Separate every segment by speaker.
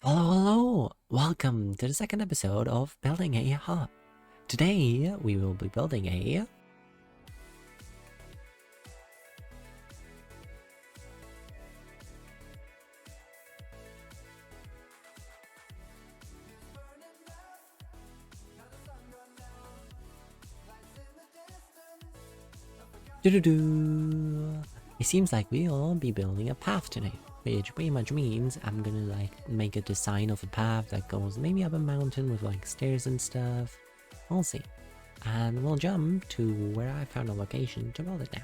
Speaker 1: Hello, hello! Welcome to the second episode of Building a Hut. Today, we will be building a... Doo-doo-doo! It seems like we'll be building a path today, which pretty much means I'm gonna make a design of a path that goes maybe up a mountain with stairs and stuff. We'll see. And we'll jump to where I found a location to build it now.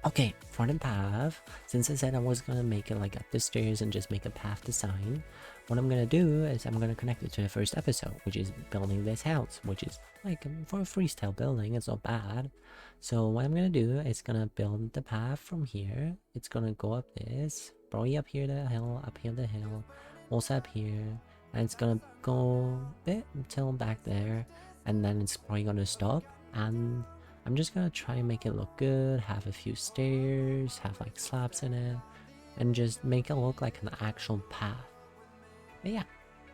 Speaker 1: Okay, for the path, since I said I was gonna make it up the stairs and just make a path design, what I'm gonna do is I'm gonna connect it to the first episode, which is building this house, which is for a freestyle building, it's not bad. So what I'm gonna do is gonna build the path from here. It's gonna go up this, probably up here the hill, up here the hill, also up here, and it's gonna go a bit until back there, and then it's probably gonna stop, and I'm just gonna try and make it look good, have a few stairs, have slabs in it, and just make it look like an actual path. But yeah,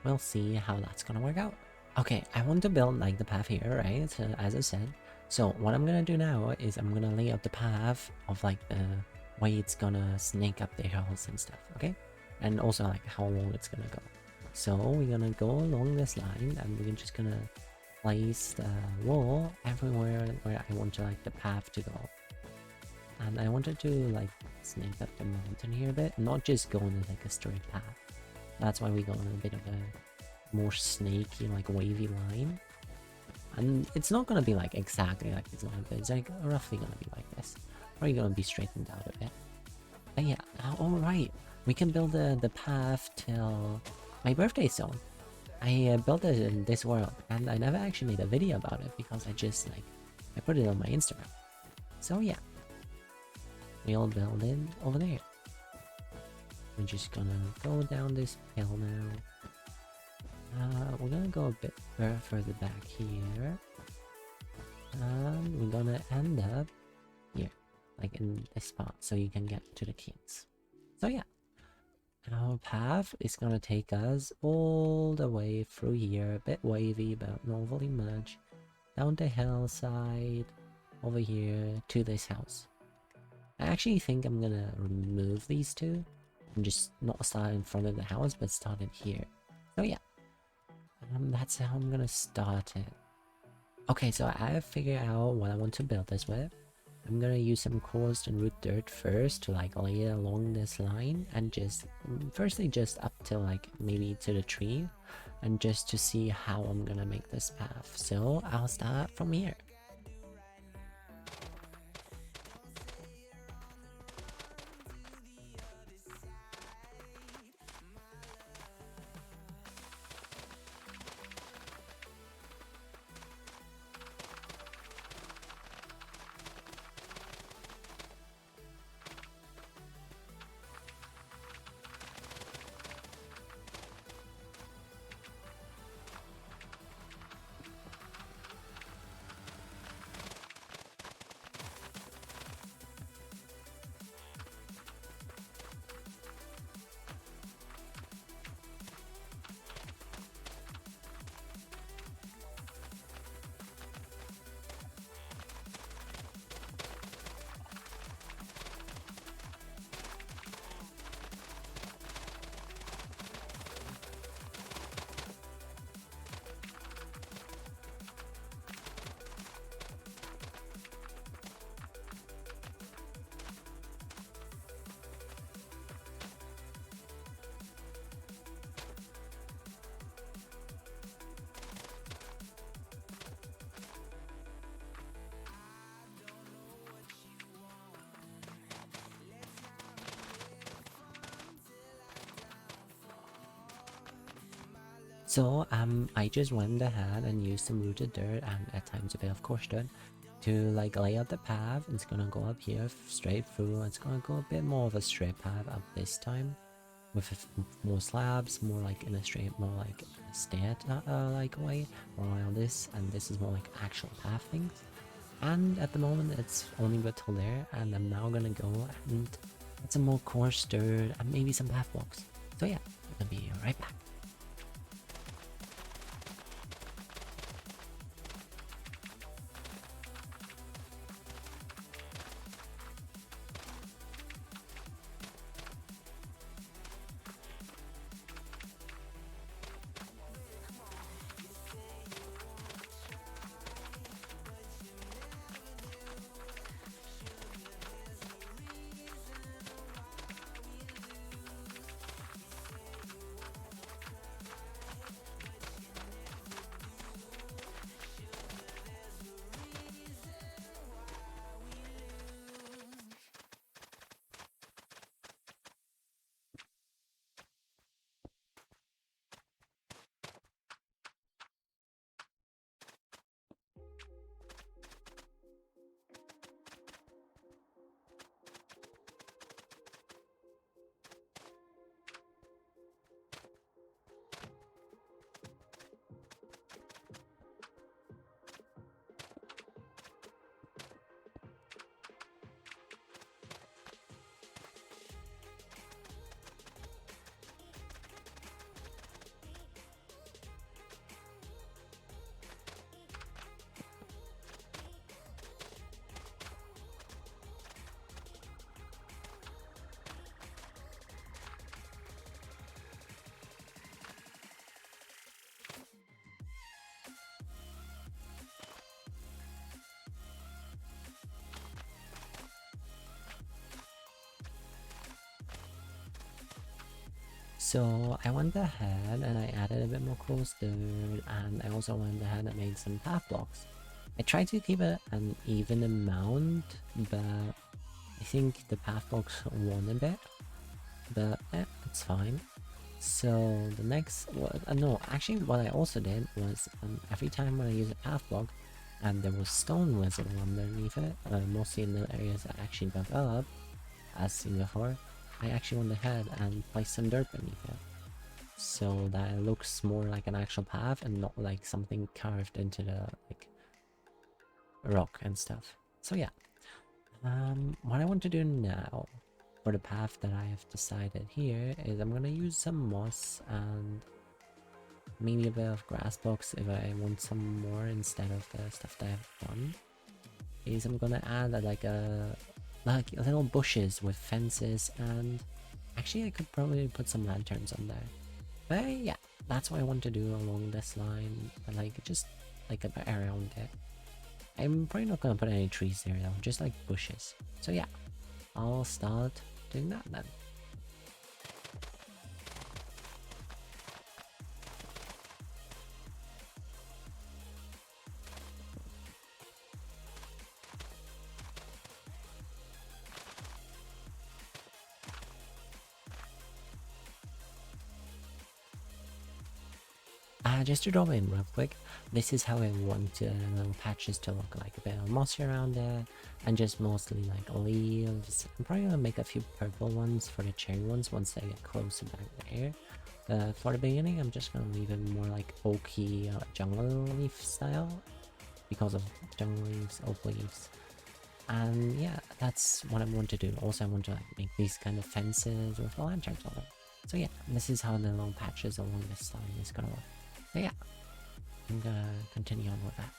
Speaker 1: we'll see how that's gonna work out. Okay, I want to build the path here, right? So, as I said. So what I'm gonna do now is I'm gonna lay out the path of the way it's gonna snake up the hills and stuff, okay? And also how long it's gonna go. So we're gonna go along this line and we're just gonna place the wall everywhere where I want the path to go. And I wanted to snake up the mountain here a bit, not just go in a straight path. That's why we go on a bit of a more snaky, wavy line. And it's not gonna be exactly like this line, but it's roughly gonna be like this. Probably gonna be straightened out a bit. But yeah, alright. We can build the path till my birthday soon. I built it in this world, and I never actually made a video about it because I just I put it on my Instagram. So yeah, we'll build it over there. We're just gonna go down this hill now. We're gonna go a bit further back here, and we're gonna end up here, in this spot, so you can get to the kids. So yeah. Our path is gonna take us all the way through here, a bit wavy but not really much, down the hillside, over here to this house. I actually think I'm gonna remove these two and just not start in front of the house but start it here. So yeah, that's how I'm gonna start it. Okay, so I figured out what I want to build this with. I'm gonna use some coarse and root dirt first to lay it along this line and just firstly just up to maybe to the tree and just to see how I'm gonna make this path. So I'll start from here. So I just went ahead and used some rooted dirt and at times a bit of coarse dirt to lay out the path. It's gonna go up here straight through. It's gonna go a bit more of a straight path up this time with more slabs, more in a straight, more a stair way around this, and this is more actual path things. And at the moment it's only good till there, and I'm now gonna go and get some more coarse dirt and maybe some path blocks. So yeah, I'm gonna be right back. So I went ahead and I added a bit more coaster, and I also went ahead and made some path blocks. I tried to keep it an even amount, but I think the path blocks won a bit, but it's fine. So the next, no, actually what I also did was every time when I use a path block and there was stone visible underneath it, mostly in the areas that actually developed, as seen before, I actually went ahead and placed some dirt beneath it, so that it looks more like an actual path and not like something carved into the like rock and stuff. So yeah, what I want to do now for the path that I have decided here is I'm gonna use some moss and maybe a bit of grass blocks if I want some more instead of the stuff that I've done. Is I'm gonna add like little bushes with fences, and actually I could probably put some lanterns on there. But yeah, that's what I want to do along this line, like just like a bit around it. I'm probably not gonna put any trees there though, just like bushes. So yeah, I'll start doing that then. Just to drop in real quick, this is how I want little patches to look like. A bit of moss around there, and just mostly like leaves. I'm probably gonna make a few purple ones for the cherry ones once they get closer back there. For the beginning, I'm just gonna leave it more like oaky jungle leaf style, because of jungle leaves, oak leaves. And yeah, that's what I want to do. Also, I want to like make these kind of fences with lanterns on them. So yeah, this is how the little patches along this line is gonna look. So yeah, I'm gonna continue on with that.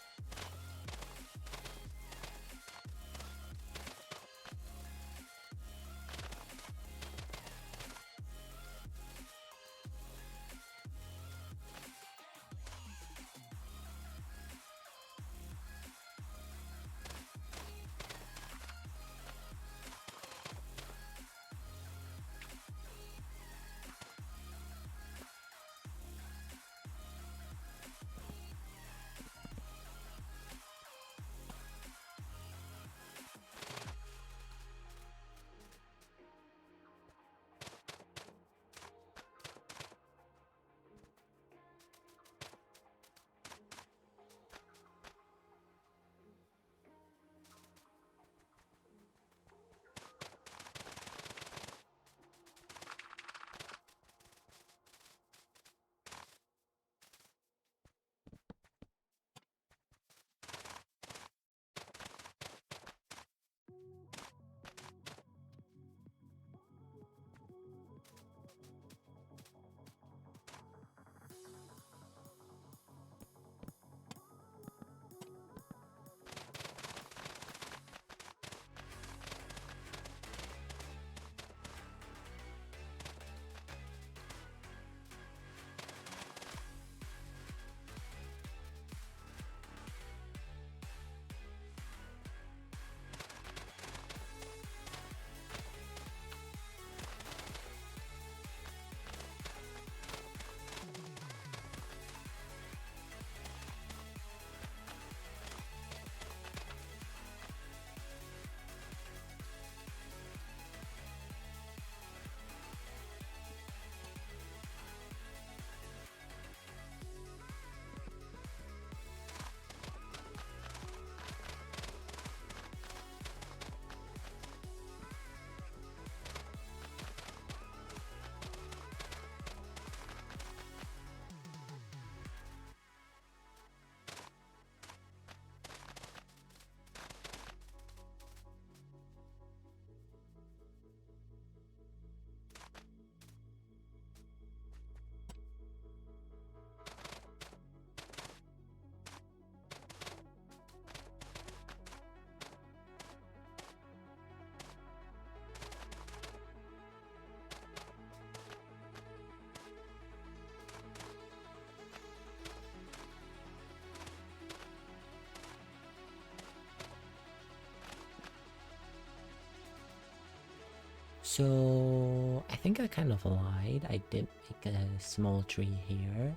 Speaker 1: So I think I kind of lied. I did make a small tree here.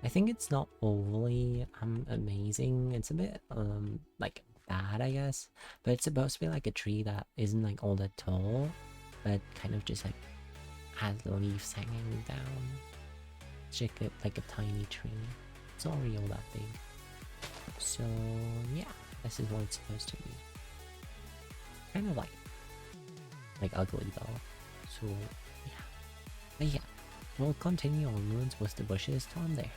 Speaker 1: I think it's not overly amazing. It's a bit like bad, I guess. But it's supposed to be like a tree that isn't like all that tall, but kind of just like has leaves hanging down. Like a tiny tree. It's not really all that big. So yeah, this is what it's supposed to be. Kind of like ugly though. So yeah. But yeah, we'll continue onwards with the bushes till I'm there.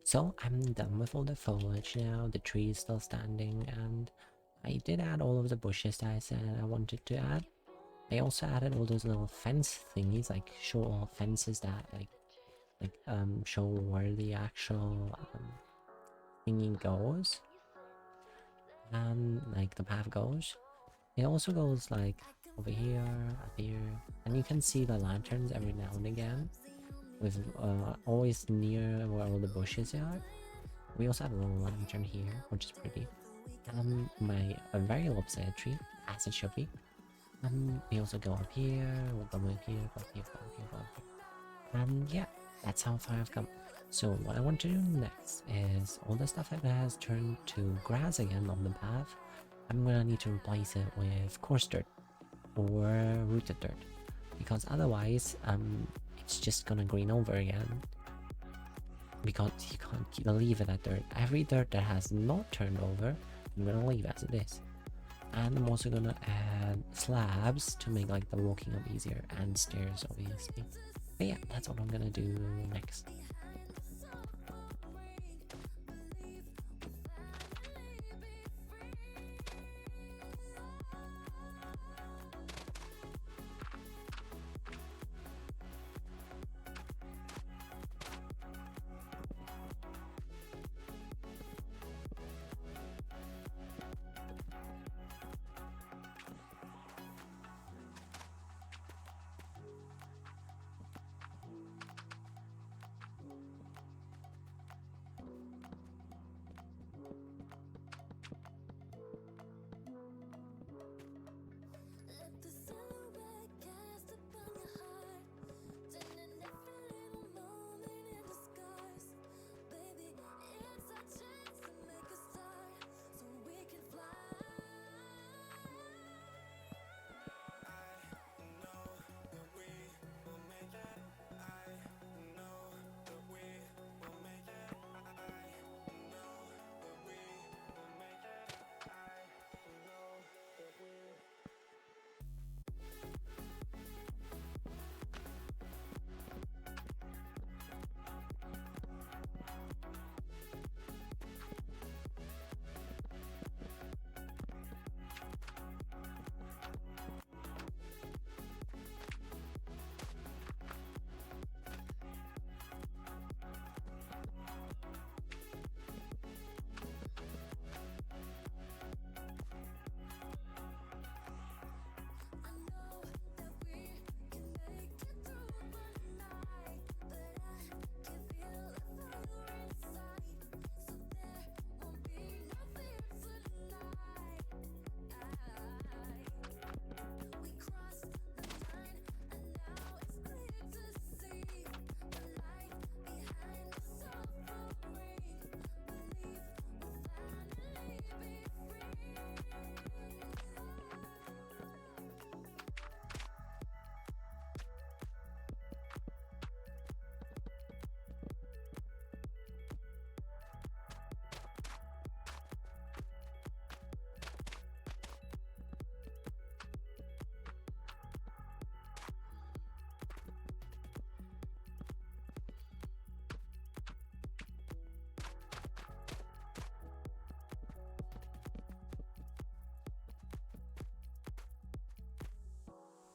Speaker 1: So I'm done with all the foliage now, the tree is still standing, and I did add all of the bushes that I said I wanted to add. I also added all those little fence thingies, like show all fences that show where the actual thingy goes, and like the path goes. It also goes like over here, up here, and you can see the lanterns every now and again, with always near where all the bushes are. We also have a little lantern here, which is pretty. My a very lopsided tree, as it should be. We also go up here, we'll go up here, go up here, go up here, go up here. Yeah, that's how far I've come. So what I want to do next is all the stuff that has turned to grass again on the path. I'm gonna need to replace it with coarse dirt or rooted dirt, because otherwise it's just gonna green over again, because you can't leave it at dirt. Every dirt that has not turned over, I'm gonna leave as it is. And I'm also gonna add slabs to make like the walking up easier, and stairs obviously. But yeah, that's what I'm gonna do next.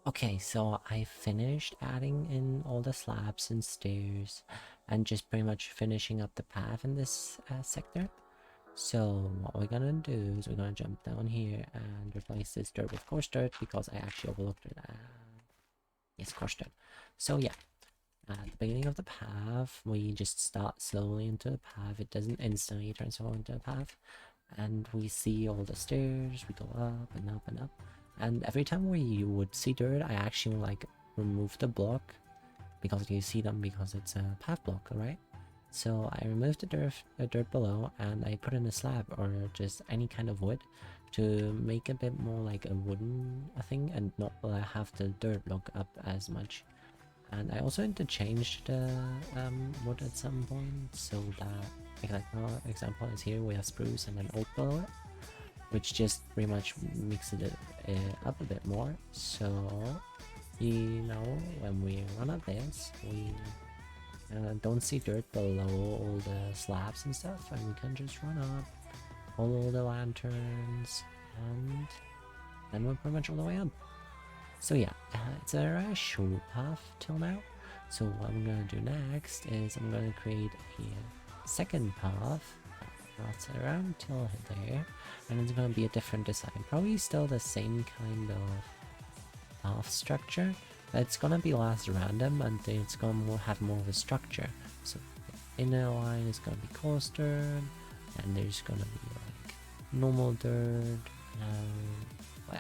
Speaker 1: Okay, so I finished adding in all the slabs and stairs and just pretty much finishing up the path in this sector. So what we're gonna do is we're gonna jump down here and replace this dirt with coarse dirt because I actually overlooked it. Yes, coarse dirt. So yeah, at the beginning of the path, we just start slowly into the path. It doesn't instantly transform into a path. And we see all the stairs, we go up and up and up. And every time we would see dirt, I actually would like remove the block because you see them because it's a path block, right? So I removed the dirt below and I put in a slab or just any kind of wood to make a bit more like a wooden thing and not have the dirt block up as much. And I also interchanged the wood at some point so that, like example is here we have spruce and then oak below it, which just pretty much mixes it up a bit more. So, you know, when we run up this, we don't see dirt below all the slabs and stuff, and we can just run up, follow the lanterns, and then we're pretty much all the way up. So yeah, it's a short path till now. So what I'm gonna do next is I'm gonna create a second path that's around till there, and it's gonna be a different design. Probably still the same kind of path structure, but it's gonna be less random and it's gonna have more of a structure. So the inner line is gonna be coarse dirt, and there's gonna be like normal dirt.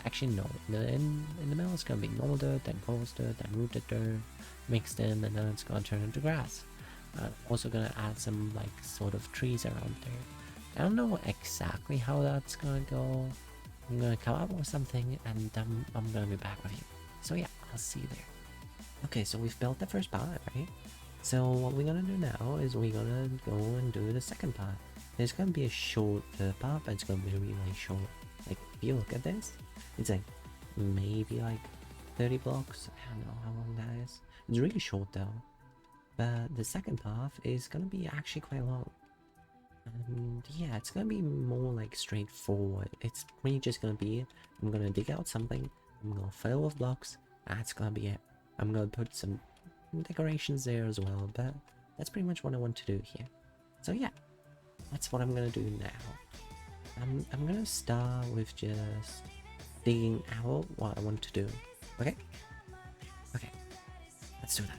Speaker 1: Actually no, in the middle it's gonna be normal dirt, then coarse dirt, then rooted dirt mixed in, and then it's gonna turn into grass. Also gonna add some like sort of trees around there. I don't know exactly how that's gonna go. I'm gonna come up with something and I'm gonna be back with you. So yeah, I'll see you there. Okay, so we've built the first part, right? So what we're gonna do now is we're gonna go and do the second part. It's gonna be a short part, but it's gonna be really short. Like, if you look at this, it's like maybe like 30 blocks. I don't know how long that is. It's really short though. But the second path is gonna be actually quite long. And yeah, it's gonna be more like straightforward. It's really just gonna be, I'm gonna dig out something, I'm gonna fill with blocks, that's gonna be it. I'm gonna put some decorations there as well, but that's pretty much what I want to do here. So yeah, that's what I'm gonna do now. I'm gonna start with just digging out what I want to do. Okay? Okay, let's do that.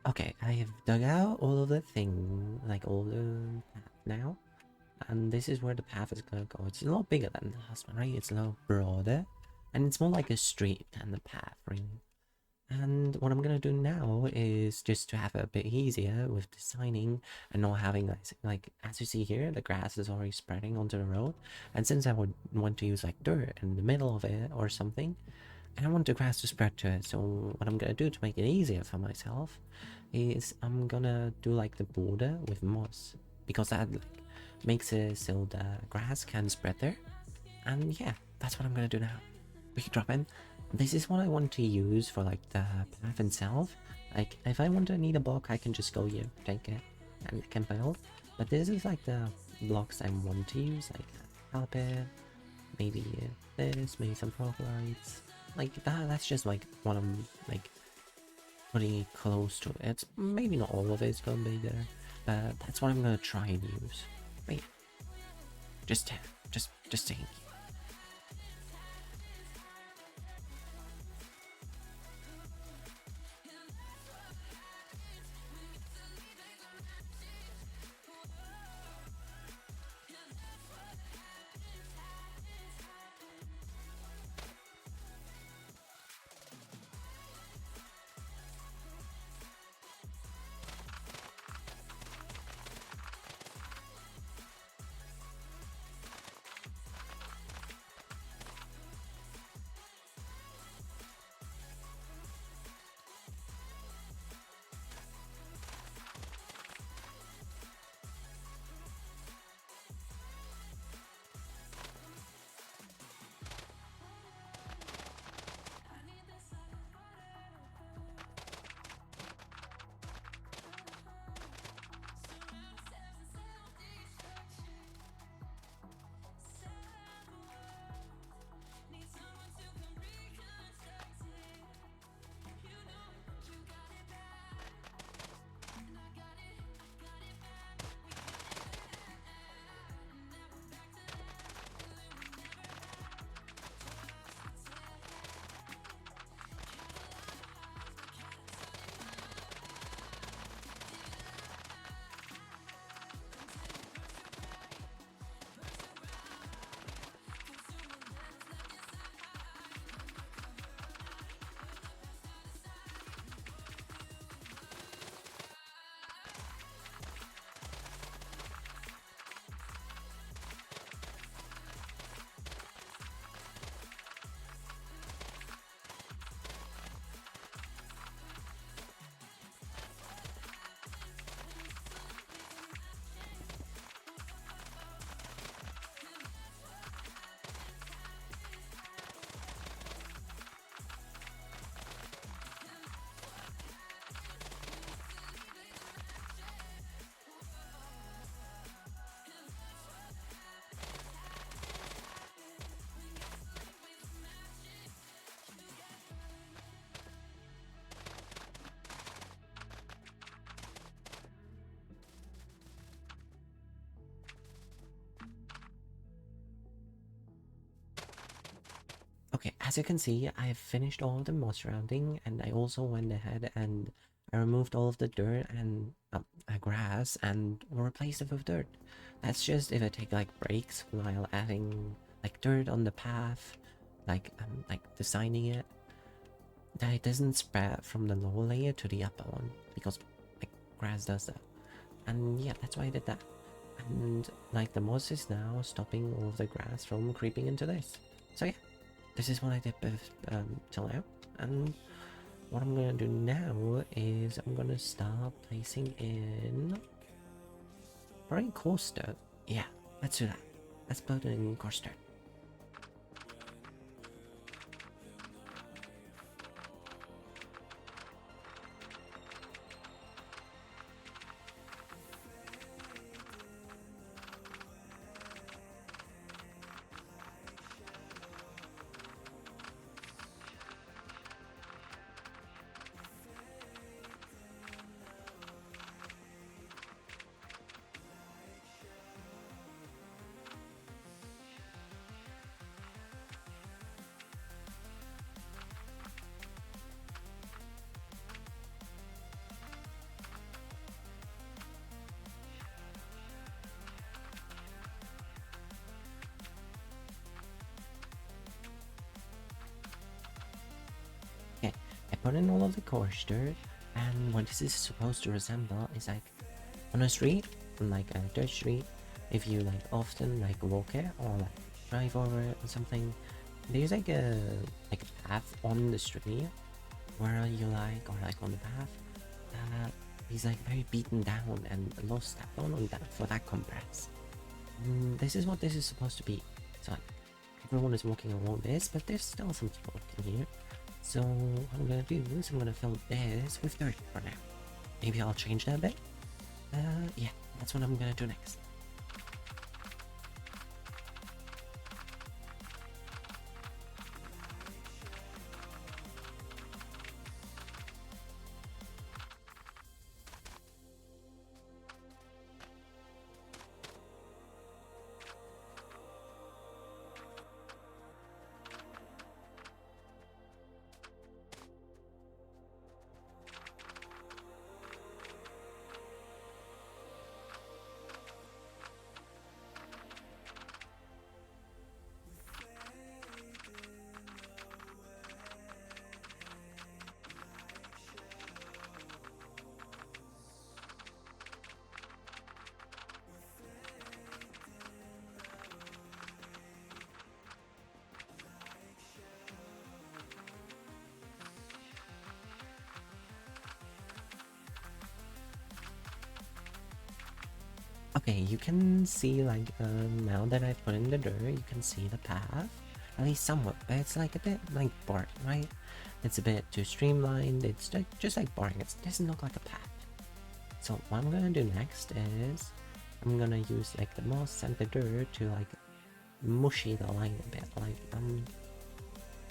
Speaker 1: Okay, I have dug out all of the thing, like all the path now, and this is where the path is gonna go. It's a lot bigger than the last one, right? It's a lot broader, and it's more like a street than the path, really. And what I'm gonna do now is just to have it a bit easier with designing and not having like as you see here, the grass is already spreading onto the road. And since I would want to use like dirt in the middle of it or something, and I want the grass to spread to it, so what I'm gonna do to make it easier for myself is I'm gonna do like the border with moss, because that like makes it so the grass can spread there. And yeah, that's what I'm gonna do now. We can drop in. This is what I want to use for like the path itself. Like if I want to need a block, I can just go here, take it, and it can build. But this is like the blocks I want to use, like carpet, maybe this, maybe some frog lights. Like that's just like what I'm like putting it close to. It's maybe not all of it's gonna be there, but that's what I'm gonna try and use. Wait, just saying. Okay, as you can see, I have finished all of the moss surrounding, and I also went ahead and I removed all of the dirt and grass and replaced it with dirt. That's just if I take like breaks while adding like dirt on the path, like designing it, that it doesn't spread from the lower layer to the upper one, because like grass does that. And yeah, that's why I did that. And like the moss is now stopping all of the grass from creeping into this. So yeah, this is what I did till now. And what I'm gonna do now is I'm gonna start placing in probably coarse dirt. Yeah, let's do that. Let's put it in coarse dirt. put in all of the coarse dirt, and what this is supposed to resemble is like on a street, like a dirt street, if you like often like walk it or like drive over it or something, there's like a path on the street where you like, or like on the path that is like very beaten down and lost that on that for that compress. This is what this is supposed to be. So like, everyone is walking along this, but there's still some people in here. So what I'm gonna do is I'm gonna fill this with dirt for now. Maybe I'll change that a bit. Yeah, that's what I'm gonna do next. Okay, you can see like now that I put in the dirt, you can see the path, at least somewhat, but it's like a bit like bark, right? It's a bit too streamlined, it's just like bark, it doesn't look like a path. So what I'm gonna do next is, I'm gonna use like the moss and the dirt to like mushy the line a bit,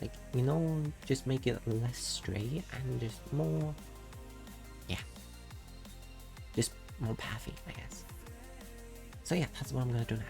Speaker 1: like you know, just make it less straight and just more, yeah, just more pathy, I guess. So yeah, that's what I'm gonna do now.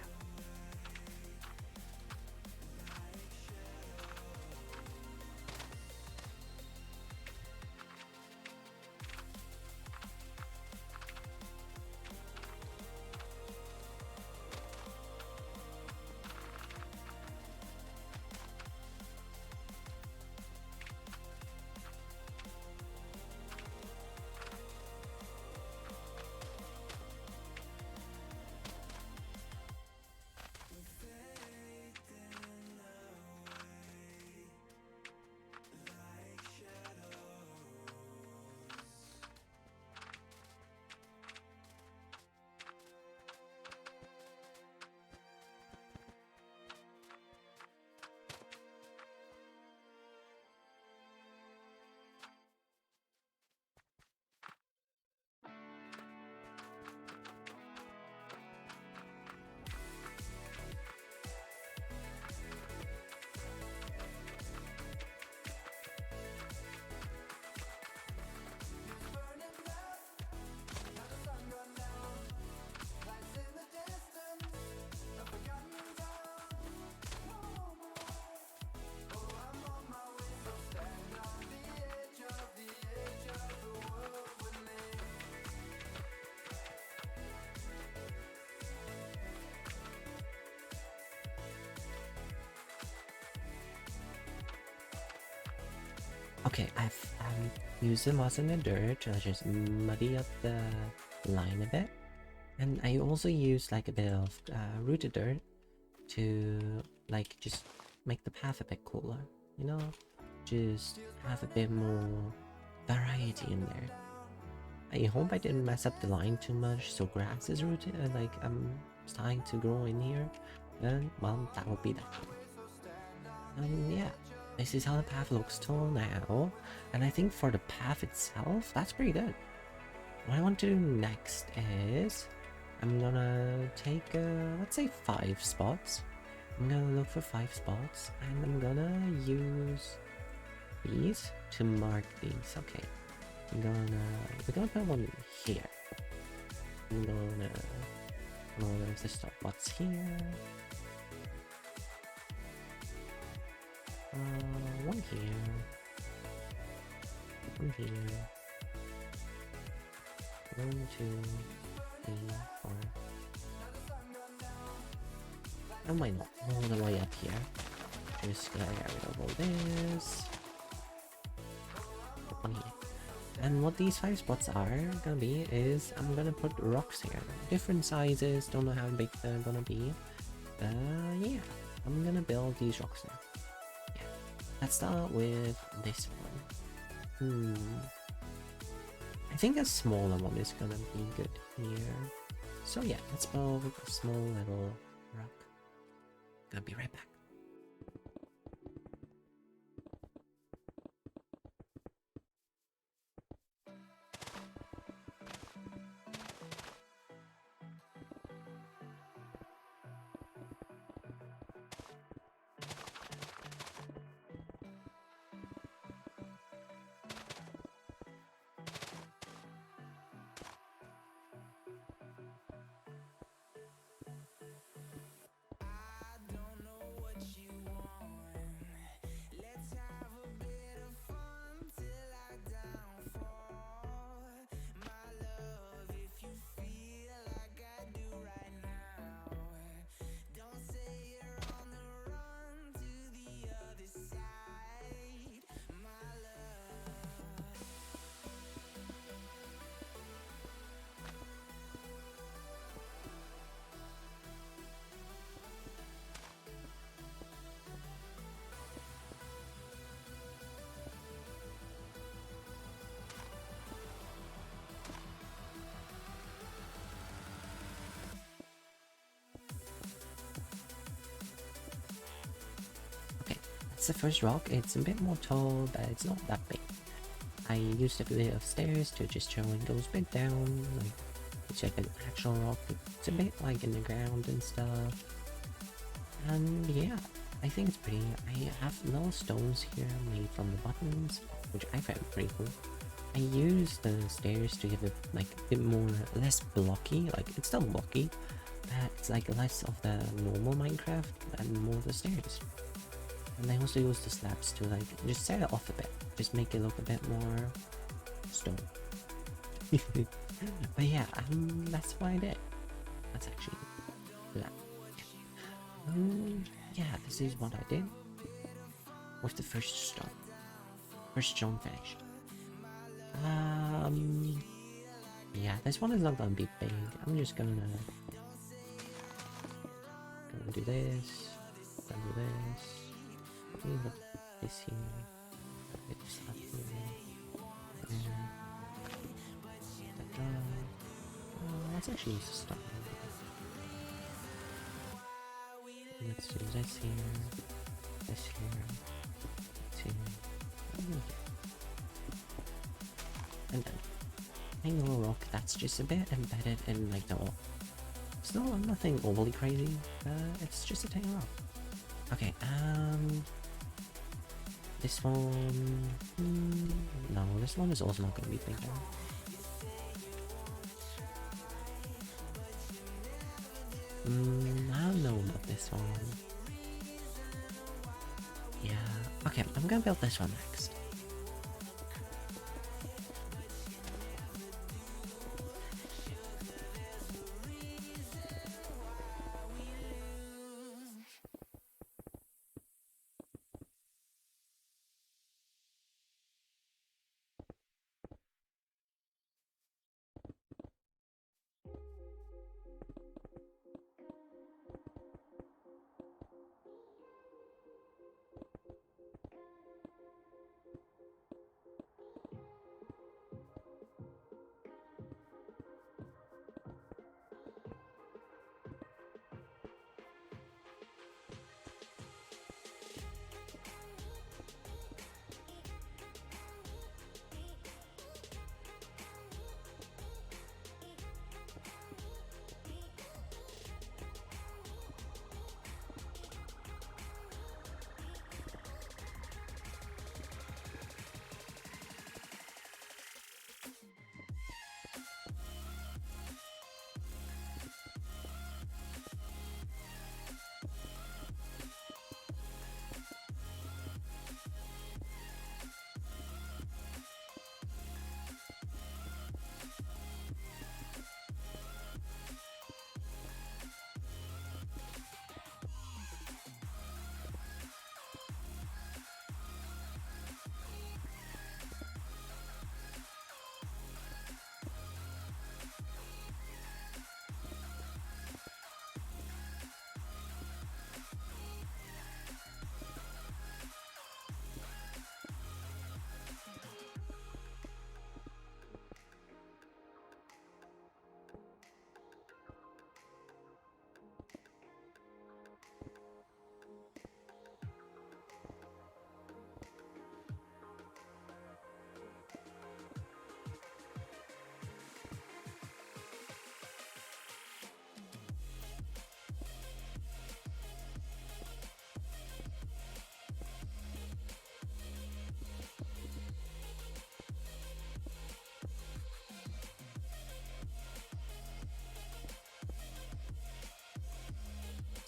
Speaker 1: Okay, I've used the moss and the dirt to just muddy up the line a bit, and I also used like a bit of rooted dirt to like just make the path a bit cooler, you know, just have a bit more variety in there. I hope I didn't mess up the line too much, so grass is rooted, like starting to grow in here, and well, that will be that. Yeah, this is how the path looks till now, and I think for the path itself, that's pretty good. What I want to do next is, I'm gonna take, let's say 5 spots. I'm gonna look for 5 spots, and I'm gonna use these to mark these. Okay, we're gonna put one here. I'm gonna just start what's here. One here. One here. 1, 2, 3, 4. I might not all the way up here. Just gonna get rid of all this. on here. And what these 5 spots are gonna be is I'm gonna put rocks here. Different sizes, don't know how big they're gonna be. Yeah, I'm gonna build these rocks now. Yeah. Let's start with this one. I think a smaller one is gonna be good here. So yeah, let's build a small little rock. Gonna be right back. It's the first rock. It's a bit more tall, but it's not that big. I used a bit of stairs to just show it goes a bit down, like it's like an actual rock. It's a bit like in the ground and stuff. And yeah, I think it's pretty. I have little stones here made from the buttons, which I found pretty cool. I use the stairs to give it like a bit more, less blocky. Like it's still blocky, but it's like less of the normal Minecraft and more of the stairs. And I also use the slabs to like just set it off a bit, just make it look a bit more stone. But yeah, that's what I did. That's actually that. Yeah, this is what I did with the first stone. First stone finished. Yeah, this one is not gonna be big. I'm just gonna do this, gonna do this. Put this here. Put this up here. Let's actually use the stone. Let's do this here. This here. This here. And then hang a little rock that's just a bit embedded in like the wall. It's not nothing overly crazy. It's just a tiny rock. Okay, this one... no, this one is also not going to be big now. I don't know about this one. Yeah, okay, I'm gonna build this one next.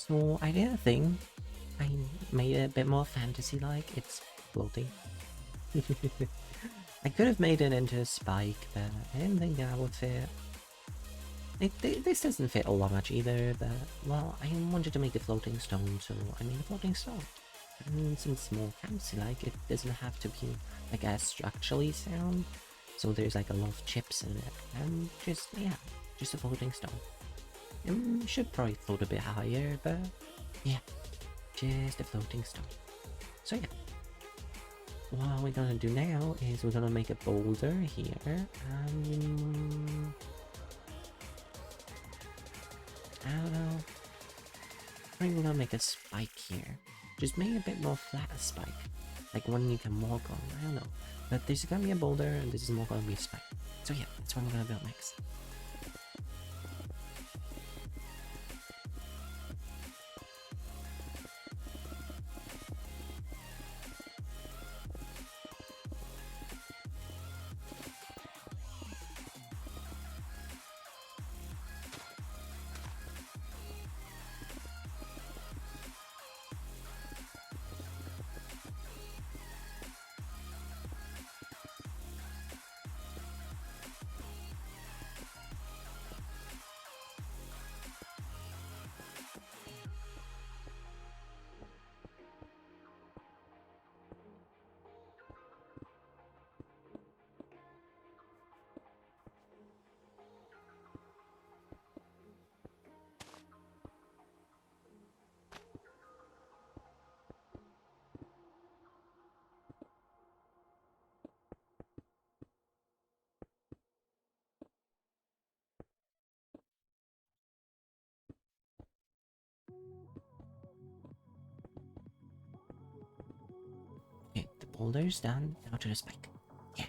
Speaker 1: So I did a thing. I made it a bit more fantasy-like. It's floating. I could have made it into a spike, but I didn't think that would fit. This doesn't fit all that much either, but, well, I wanted to make a floating stone, so I made a floating stone. And since it's more fantasy-like, it doesn't have to be, like, as structurally sound, so there's, like, a lot of chips in it, and just, yeah, just a floating stone. It should probably float a bit higher, but, yeah, just a floating stone. So, yeah. What we're gonna do now is we're gonna make a boulder here, and I don't know. I think we're gonna make a spike here. Just make it a bit more flat spike. Like one you can walk on, I don't know. But there's gonna be a boulder and this is more gonna be a spike. So yeah, that's what we're gonna build next. Okay, the boulder's done, now to the spike. Yeah.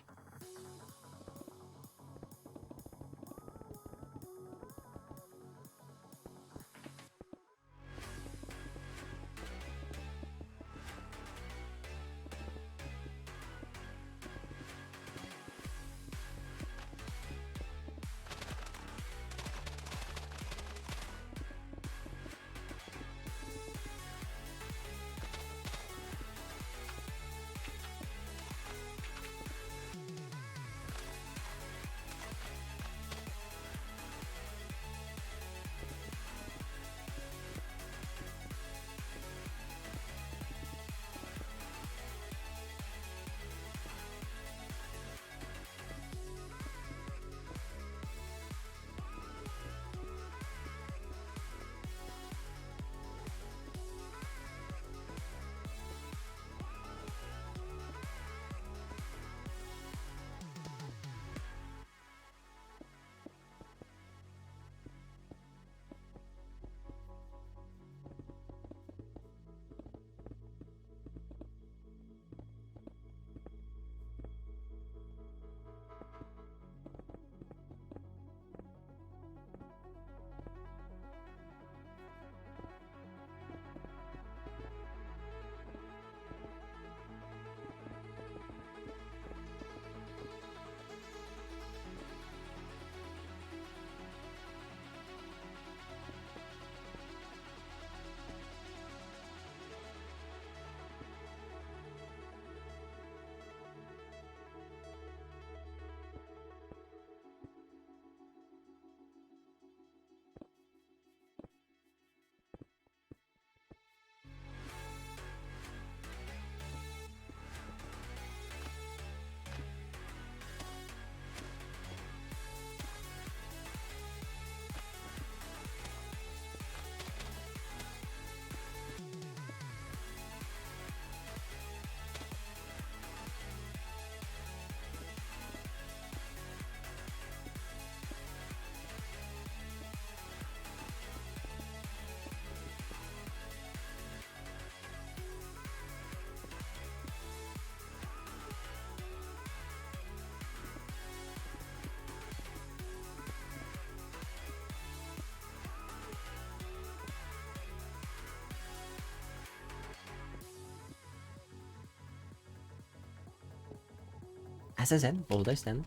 Speaker 1: As I said, boulder's done.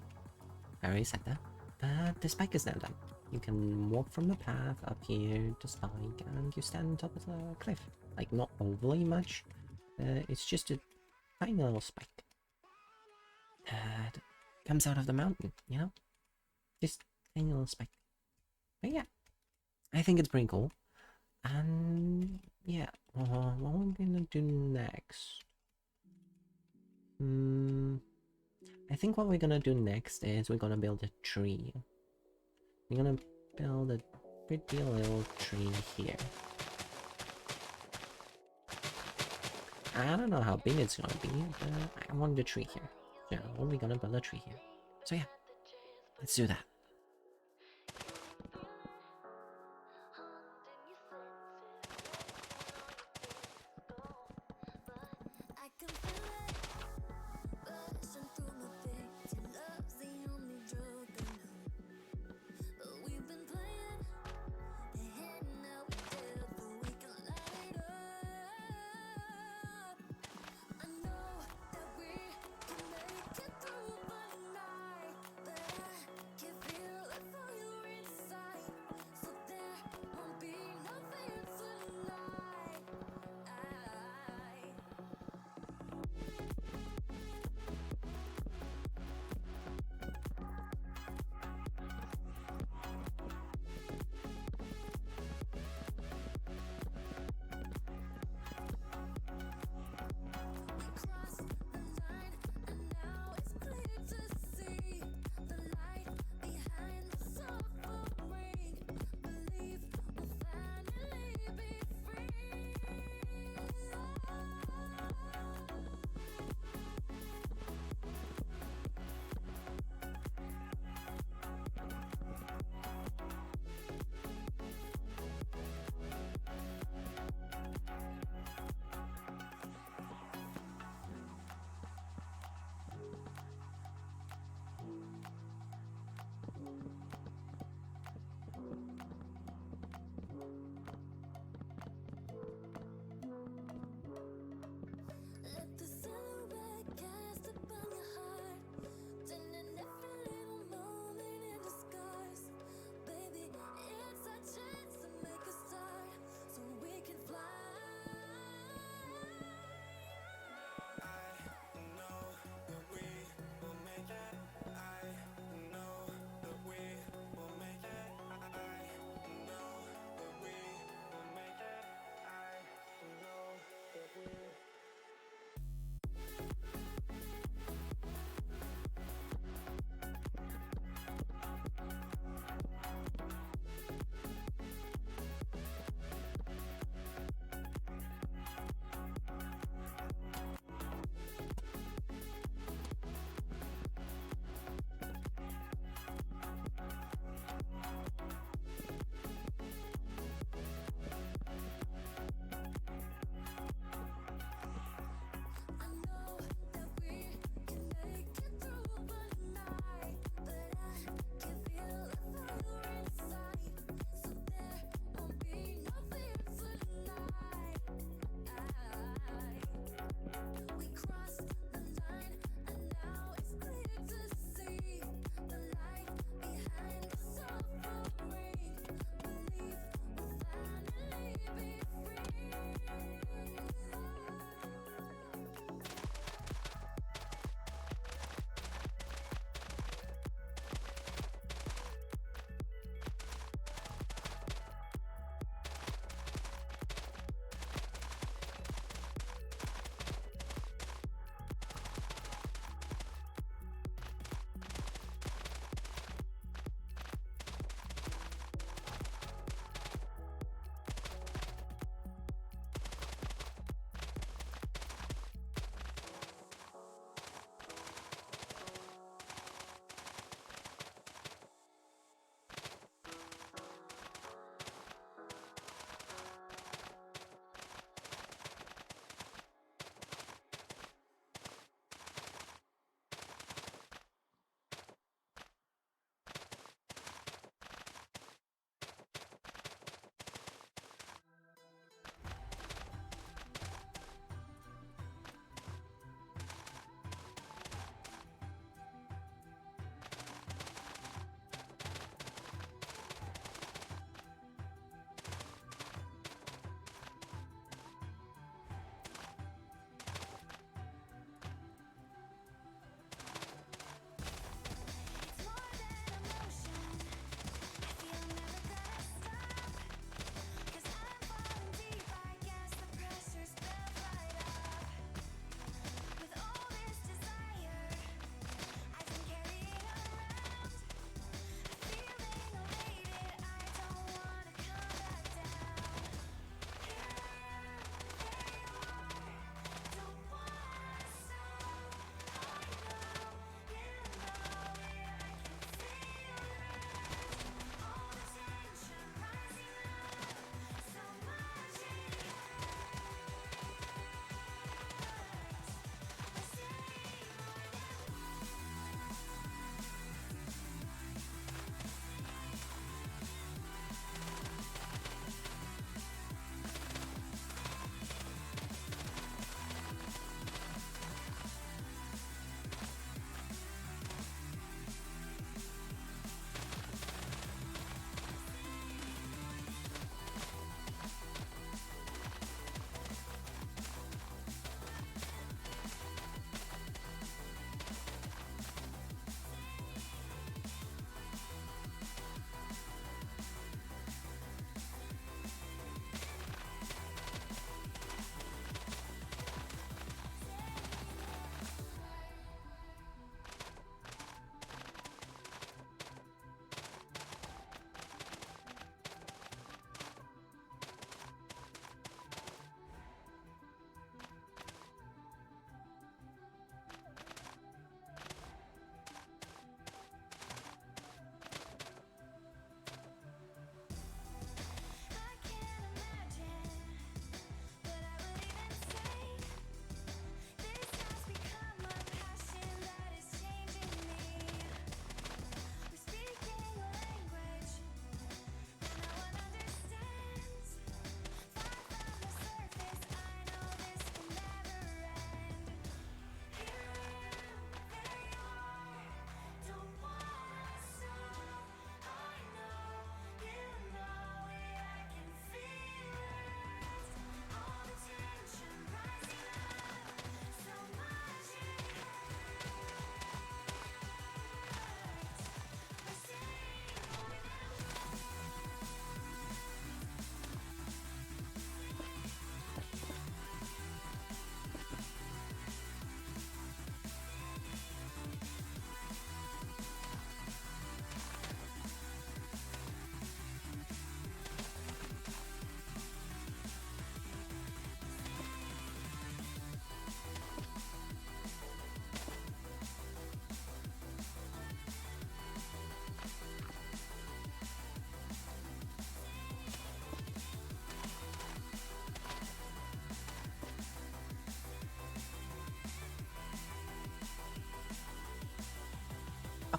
Speaker 1: I already said that. But the spike is now done. You can walk from the path up here to Spike, and you stand on top of the cliff. Like, not overly much. It's just a tiny little spike that comes out of the mountain, you know? Just tiny little spike. But yeah, I think it's pretty cool. And yeah, what we're gonna do next? I think what we're gonna do next is we're gonna build a tree. We're gonna build a pretty little tree here. I don't know how big it's gonna be, but I want the tree here. Yeah, we're gonna build a tree here. So yeah, let's do that.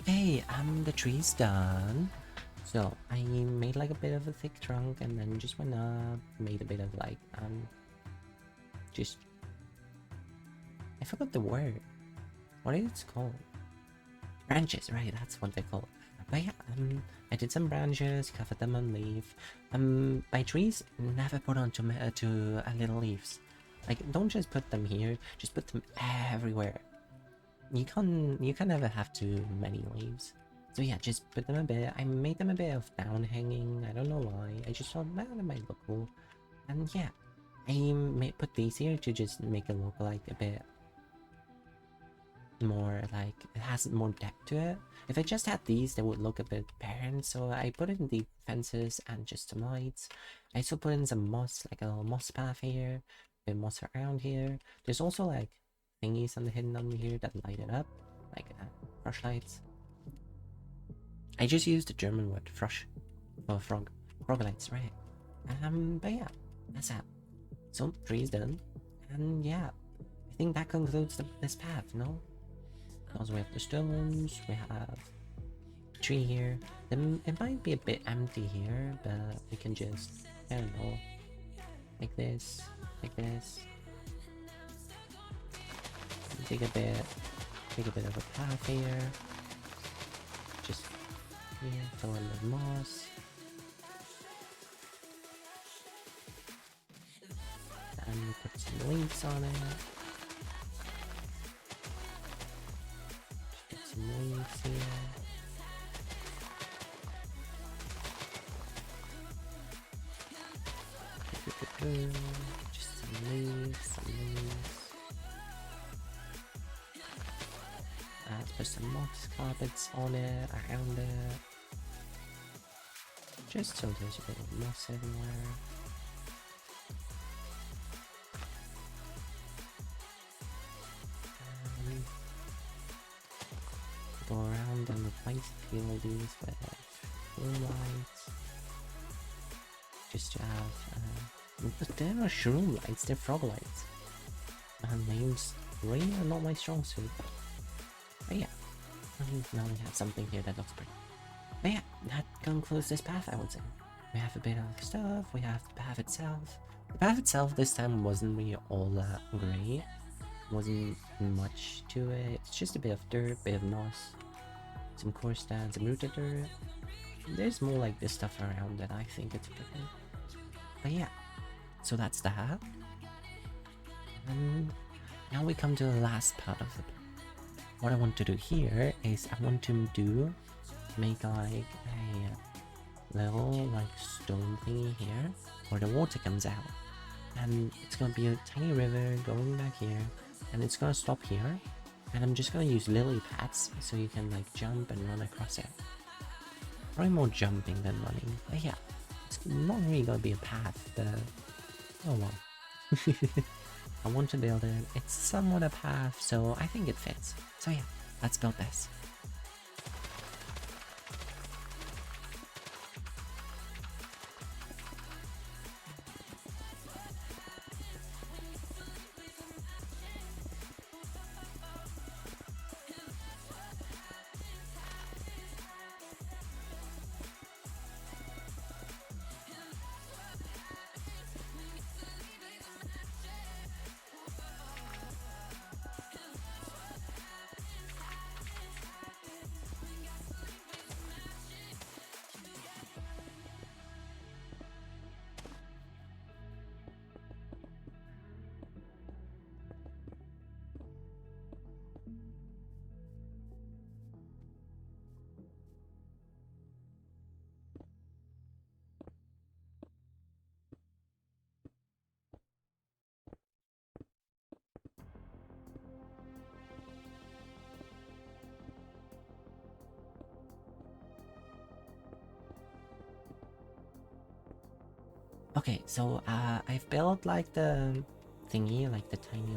Speaker 1: Okay, the tree's done. So I made like a bit of a thick trunk and then just went up, made a bit of like just I forgot the word. What is it called? Branches, right? That's what they call it. But yeah, I did some branches, covered them on leaf. By trees, never put on to little leaves. Like, don't just put them here. Just put them everywhere. You can't never have too many leaves. So yeah, just put them a bit. I made them a bit of down hanging. I don't know why. I just thought that might look cool. And yeah, I put these here to just make it look like a bit more like it has more depth to it. If I just had these, they would look a bit barren, so I put in the fences and just some lights. I also put in some moss, like a little moss path here, a bit moss around here. There's also like thingies on the hidden under here that light it up, like brush lights. I just used the German word frosch for frog lights, right? But yeah, that's that. So tree's done, and yeah, I think that concludes this path, no? Also, we have the stones, we have a tree here. Then it might be a bit empty here, but we can just, I don't know, like this, dig a bit of a path here. Just here, fill in the moss. And we put some leaves on it. Just get some leaves here. Just some leaves, Let's put some moss carpets on it, around it. Just so there's a bit of moss everywhere. Go around and replace all these with room lights. Just to have, but they're not shroom lights, they're frog lights. Names really are not my strong suit. But yeah, now we have something here that looks pretty. But yeah, that concludes this path, I would say. We have a bit of stuff, we have the path itself. The path itself this time wasn't really all that great. Wasn't much to it. It's just a bit of dirt, bit of moss, some coarse sand, some rooted dirt. There's more like this stuff around that I think it's pretty. But yeah, so that's that. And now we come to the last part of the plan. What I want to do here is I want to make like a little like stone thingy here where the water comes out. And it's gonna be a tiny river going back here. And it's gonna stop here, and I'm just gonna use lily pads so you can like jump and run across it. Probably more jumping than running, but yeah, it's not really gonna be a path, but oh well. I want to build it, it's somewhat a path, so I think it fits. So yeah, let's build this. Okay, so I've built like the thingy, like the tiny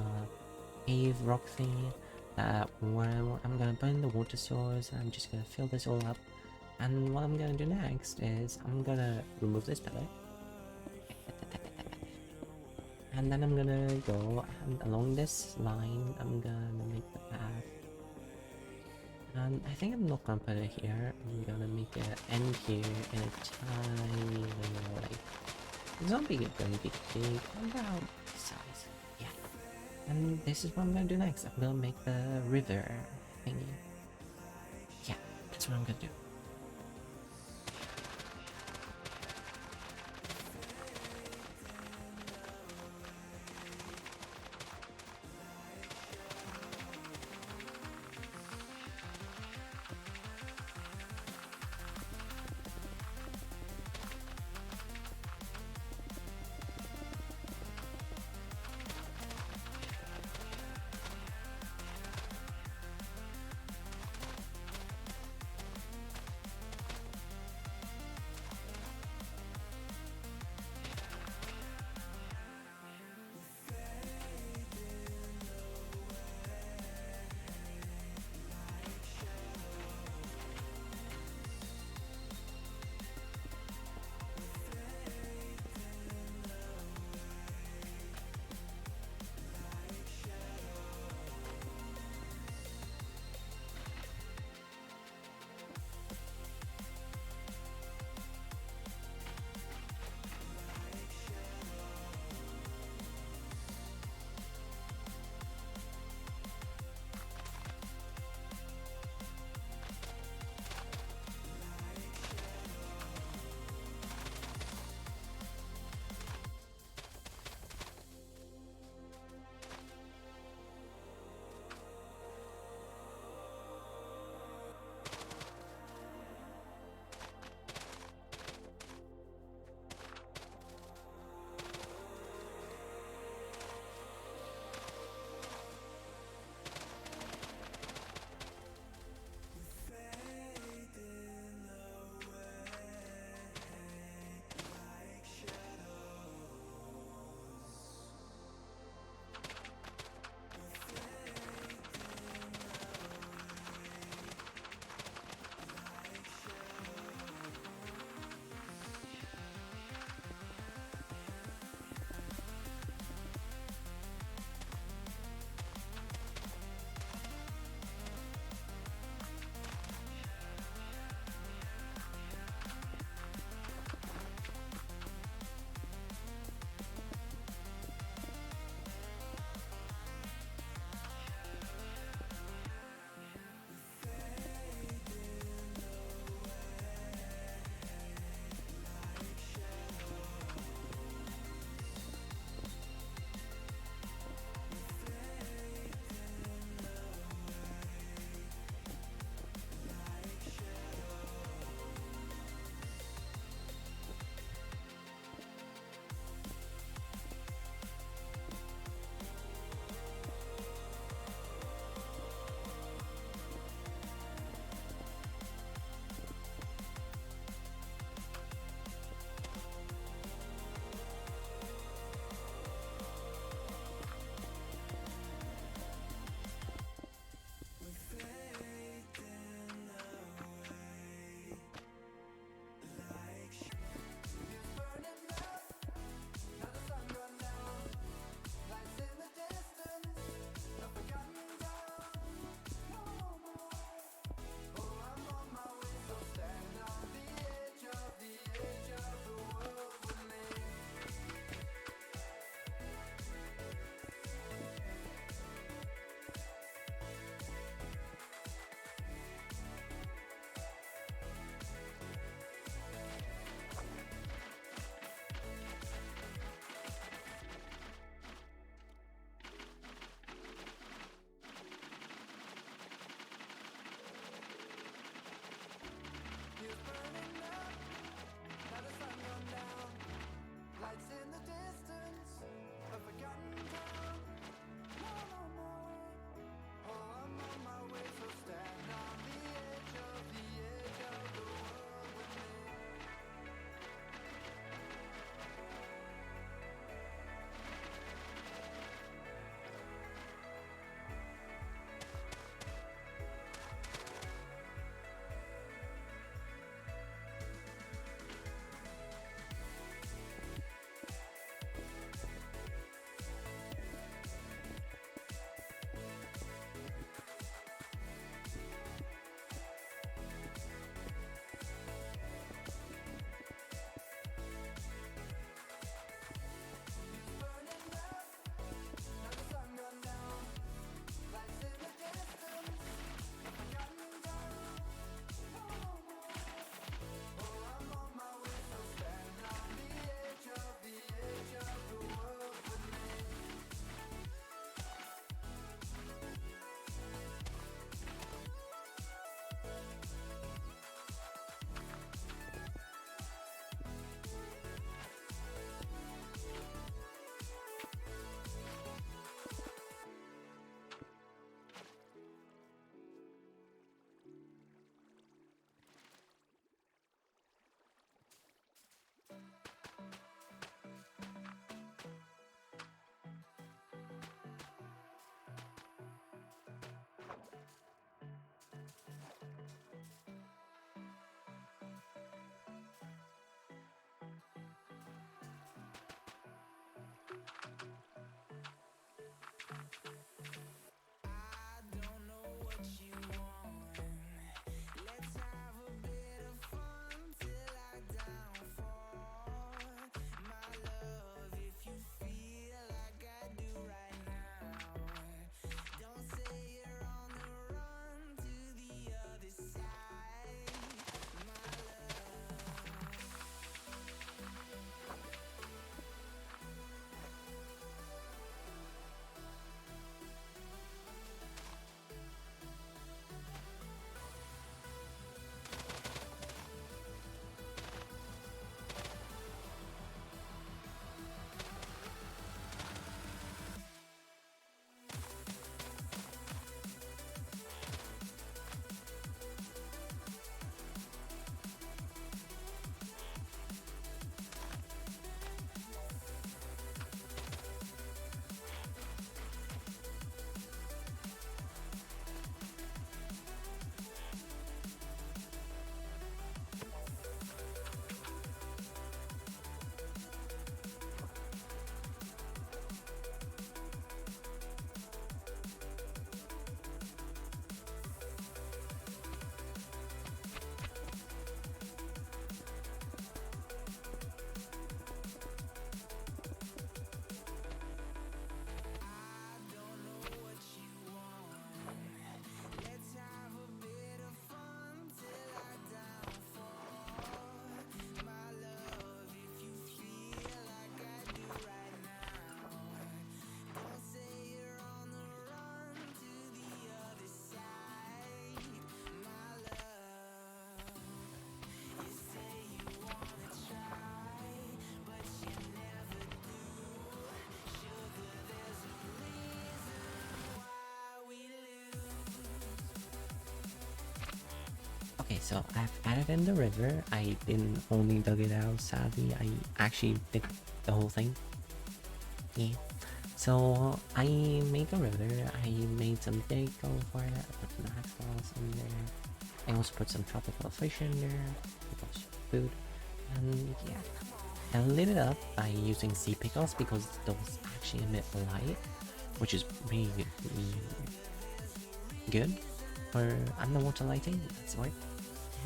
Speaker 1: cave rock thingy. Where I'm gonna put in the water source. I'm just gonna fill this all up, and what I'm gonna do next is I'm gonna remove this pillar, and then I'm gonna go and along this line. I'm gonna make the path And I think I'm not gonna put it here. I'm gonna make it end here in a tiny little like it's not big, gonna be big, about this size. Yeah. And this is what I'm gonna do next. I'm gonna make the river thingy. Yeah, that's what I'm gonna do. Okay, so I've added in the river. I didn't only dug it out, sadly. I actually did the whole thing. Yeah. So I made the river. I made some deco for it. I put some axolotls in there. I also put some tropical fish in there. Because food. And yeah. I lit it up by using sea pickles because those actually emit light, which is really, really good for underwater lighting. That's right.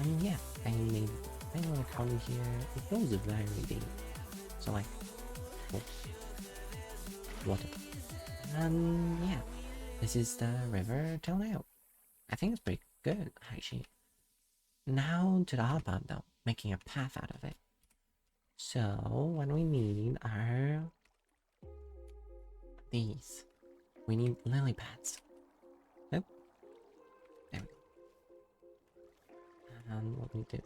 Speaker 1: And yeah, I made a little pond here. It goes very deep. So like, oh, water. And yeah, this is the river till now. I think it's pretty good, actually. Now to the hard part though, making a path out of it. So what we need are these. We need lily pads. Oh, there we go. And what we do,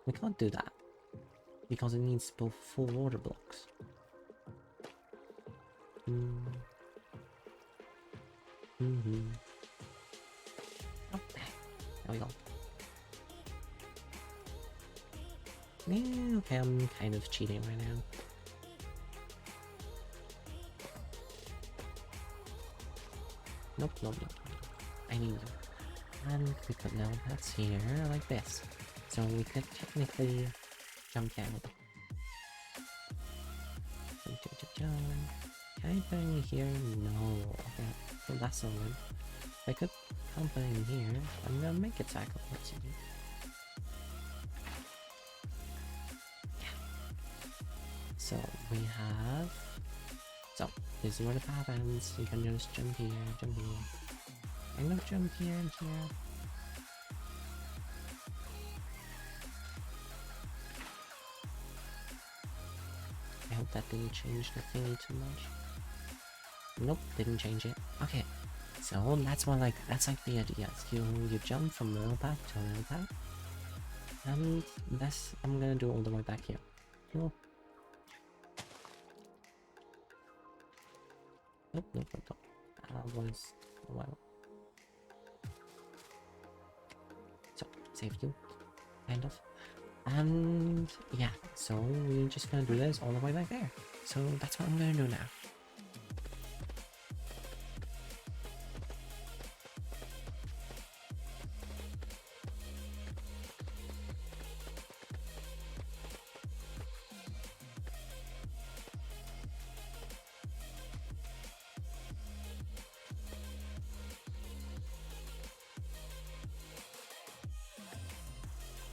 Speaker 1: we can't do that because it needs both 4 water blocks. Okay, there we go. Yeah, okay, I'm kind of cheating right now. Nope, nope, nope, nope. I need them. And we put now that's here like this. So we could technically jump down. Jump. Can I put in here? No. Okay, so that's the one. If I could come put in here, I'm gonna make it cycle. Let's see. So we have. So this is where the path ends. You can just jump here, jump here. I'm gonna jump here and here. I hope that didn't change the thingy too much. Nope, didn't change it. Okay, so that's what that's like the idea. You jump from little path to little path, and that's I'm gonna do all the way back here. Nope. Nope, nope, nope, nope. That was well. So save you, kind of. And yeah, so we're just gonna do this all the way back there. So that's what I'm gonna do now.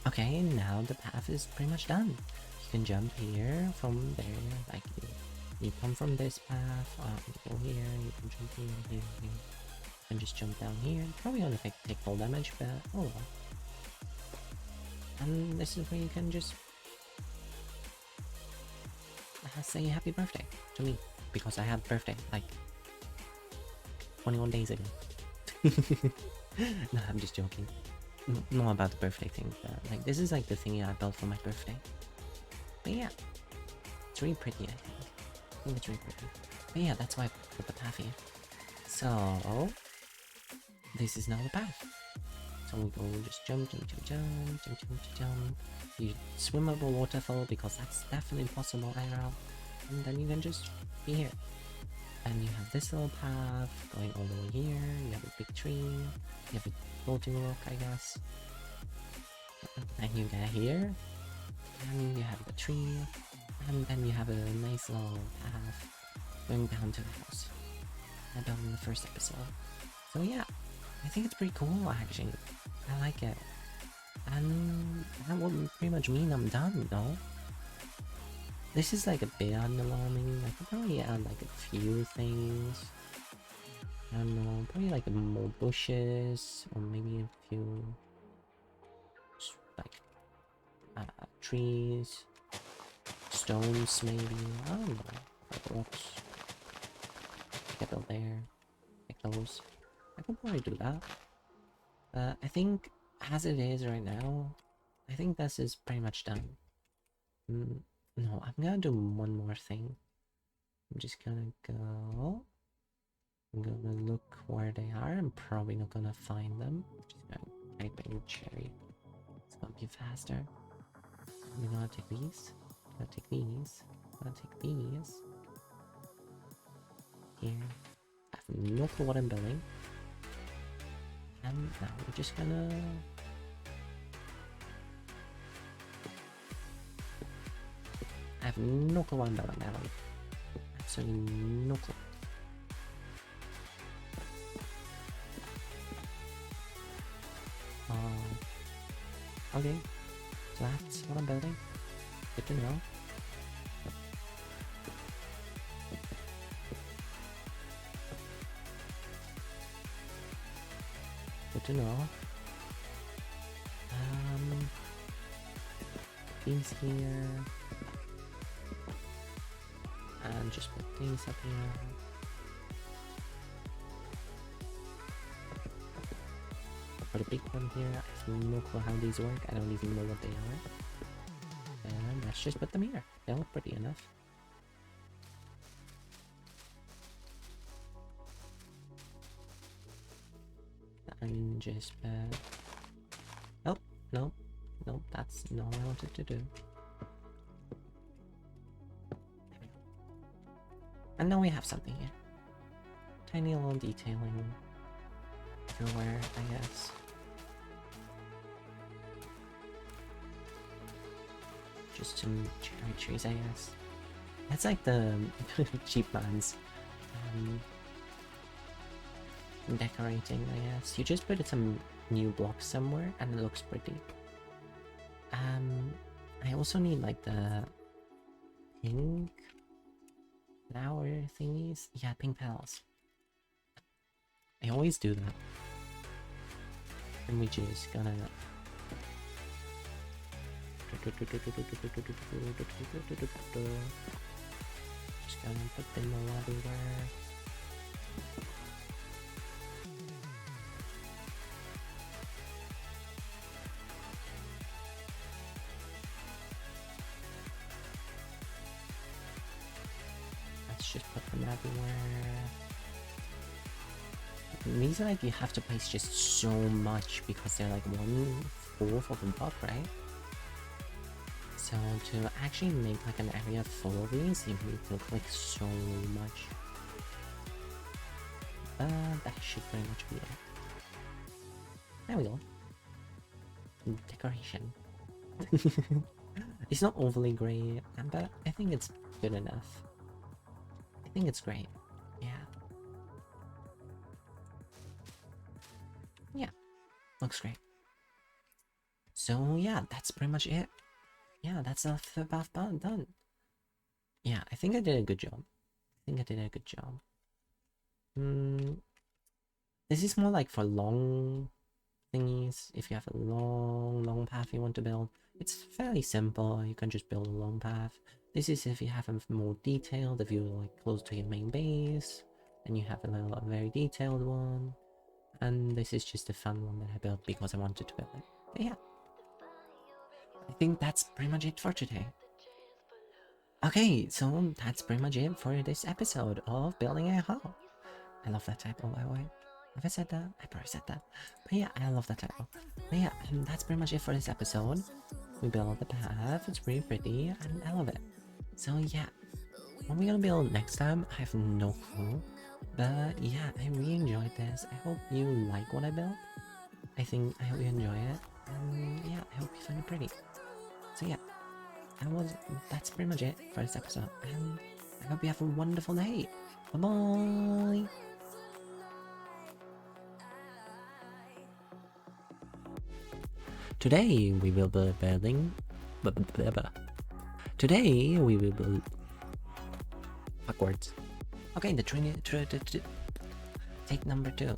Speaker 1: Okay, now the path is pretty much done. You can jump here from there, like you come from this path, you go here, you can jump here, here, here. You can just jump down here. Probably gonna take full damage, but oh well. And this is where you can just say happy birthday to me, because I had birthday like 21 days ago. No, I'm just joking. Not about the birthday thing, but like this is like the thing I built for my birthday. But yeah, it's really pretty, I think. I think it's really pretty. But yeah, that's why I put the path here. So this is now the path. So we go just jump, jump, jump, jump, jump, jump, jump. You swim over a waterfall because that's definitely possible IRL. And then you can just be here. And you have this little path going all the way here. You have a big tree. You have a floating rock, I guess. And you get here. And you have the tree. And then you have a nice little path going down to the house. I built in the first episode. So yeah, I think it's pretty cool actually. I like it. And that would pretty much mean I'm done, though. This is like a bit underwhelming. I could probably add like a few things. I don't know, probably like more bushes, or maybe a few like trees, stones maybe. I don't know, like rocks. Get out there, like those. I could probably do that. I think as it is right now, I think this is pretty much done. No, I'm gonna do one more thing. I'm just gonna go. I'm gonna look where they are. I'm probably not gonna find them. I'm just gonna type in cherry. It's gonna be faster. I'm gonna take these. I'm gonna take these. I'm gonna take these. Here. I have no clue what I'm building. And now we're just gonna... I have no clue what I'm building now. Absolutely no clue. Okay, so that's what I'm building. Good to know. Good to know. These here. And just put these up here. Put a big one here. I have no clue how these work. I don't even know what they are. And let's just put them here. They look pretty enough. And just oh, no. No, that's not what I wanted to do. And now we have something here. Tiny little detailing everywhere, I guess. Just some cherry trees, I guess. That's like the cheap man's decorating, I guess. You just put some new blocks somewhere and it looks pretty. I also need like the pink flower thingies. Yeah, pink petals. I always do that. And we just gonna... Just gonna put them all everywhere. Let's just put them everywhere. These are like you have to place just so much because they're like 1/4 of a block, right? So to actually make like an area full of these, you need to click so much. That should pretty much be it. There we go. Decoration. It's not overly great, but I think it's good enough. I think it's great. Yeah. Yeah. Looks great. So yeah, that's pretty much it. Yeah, that's the fifth path done. Yeah, I think I did a good job. This is more like for long thingies. If you have a long path you want to build, it's fairly simple. You can just build a long path. This is if you have a more detailed, if you're like close to your main base, and you have a very detailed one. And this is just a fun one that I built because I wanted to build it. But yeah, I think that's pretty much it for today. Okay, so that's pretty much it for this episode of Building a Hall. I love that title, by the way. Have I said that? I probably said that. But yeah, I love that title. But yeah, that's pretty much it for this episode. We built the path, it's pretty pretty, and I love it. So yeah, what we're gonna build next time, I have no clue. But yeah, I really enjoyed this. I hope you like what I built. I hope you enjoy it. And yeah, I hope you find it pretty. So yeah, that's pretty much it for this episode. And I hope you have a wonderful day. Bye bye! Today we will be building. Today we will build backwards. Okay, take number 2.